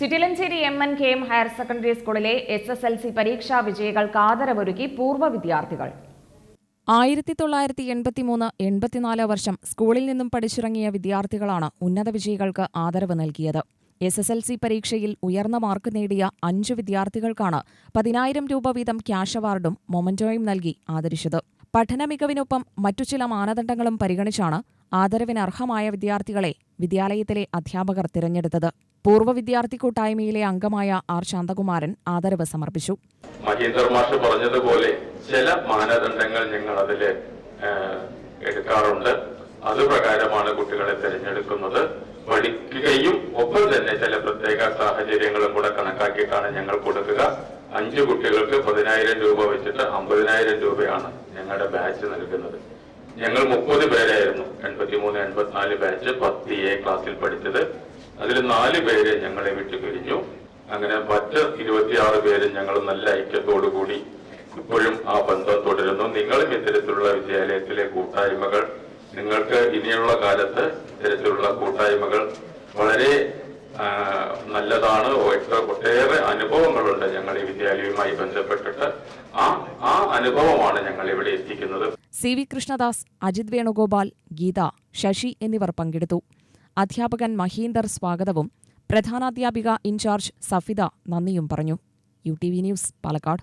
Chittilanchery MNKM higher secondary സ്കൂളിലെ SSLC പരീക്ഷാ വിജയികൾക്ക് ആദരവൊരുക്കി പൂർവ്വ വിദ്യാർത്ഥികൾ. 1983-84 വർഷം സ്കൂളിൽ നിന്നും പഠിച്ചിറങ്ങിയ വിദ്യാർത്ഥികളാണ് ഉന്നത വിജയികൾക്ക് ആദരവ് നൽകിയത്. SSLC പരീക്ഷയിൽ ഉയർന്ന മാർക്ക് നേടിയ 5 വിദ്യാർത്ഥികൾക്കാണ് 10,000 രൂപ വീതം ക്യാഷ് അവാർഡും മൊമന്റോയും നൽകി ആദരിച്ചത്. പഠന മികവിനൊപ്പം മറ്റു ചില മാനദണ്ഡങ്ങളും പരിഗണിച്ചാണ് ആദരവിന് അർഹമായ വിദ്യാർത്ഥികളെ വിദ്യാലയത്തിലെ അധ്യാപകർ തിരഞ്ഞെടുത്തത്. പൂർവ്വ വിദ്യാർത്ഥി കൂട്ടായ്മയിലെ അംഗമായ R. ശാന്തകുമാരൻ ആദരവ് സമർപ്പിച്ചു. മഹീന്ദർ മാഷ് പറഞ്ഞതുപോലെ ചില മാനദണ്ഡങ്ങൾ ഞങ്ങൾ അതിൽ എടുക്കാറുണ്ട്. അതുപ്രകാരമാണ് കുട്ടികളെ തിരഞ്ഞെടുക്കുന്നത്. പഠിക്കുകയും ഒപ്പം തന്നെ ചില പ്രത്യേക സാഹചര്യങ്ങളും കൂടെ കണക്കാക്കിയിട്ടാണ് ഞങ്ങൾ കൊടുക്കുക. 5 കുട്ടികൾക്ക് 10,000 രൂപ വെച്ചിട്ട് 50,000 രൂപയാണ് ഞങ്ങളുടെ ബാച്ച് നൽകുന്നത്. ഞങ്ങൾ 30 പേരായിരുന്നു 83-84 ബാച്ച് 10A ക്ലാസ്സിൽ പഠിച്ചത്. അതിൽ 4 പേര് ഞങ്ങളെ വിട്ടുപിരിഞ്ഞു. അങ്ങനെ മറ്റ് 26 പേര് ഞങ്ങൾ നല്ല ഐക്യത്തോടുകൂടി ഇപ്പോഴും ആ ബന്ധം തുടരുന്നു. നിങ്ങളും ഇത്തരത്തിലുള്ള വിദ്യാലയത്തിലെ കൂട്ടായ്മകൾ, നിങ്ങൾക്ക് ഇനിയുള്ള കാലത്ത് ഇത്തരത്തിലുള്ള കൂട്ടായ്മകൾ വളരെ നല്ലതാണ്. ഒട്ടേറെ അനുഭവങ്ങളുണ്ട് ഞങ്ങൾ ഈ വിദ്യാലയവുമായി ബന്ധപ്പെട്ടിട്ട്. ആ അനുഭവമാണ് ഞങ്ങൾ ഇവിടെ എത്തിക്കുന്നത്. CV കൃഷ്ണദാസ്, അജിത് വേണുഗോപാൽ, ഗീത, ശശി എന്നിവർ പങ്കെടുത്തു. അധ്യാപകൻ മഹീന്ദർ സ്വാഗതവും പ്രധാനാധ്യാപിക ഇൻചാർജ് സഫിദ നന്ദിയും പറഞ്ഞു. UTV news, Palakkad.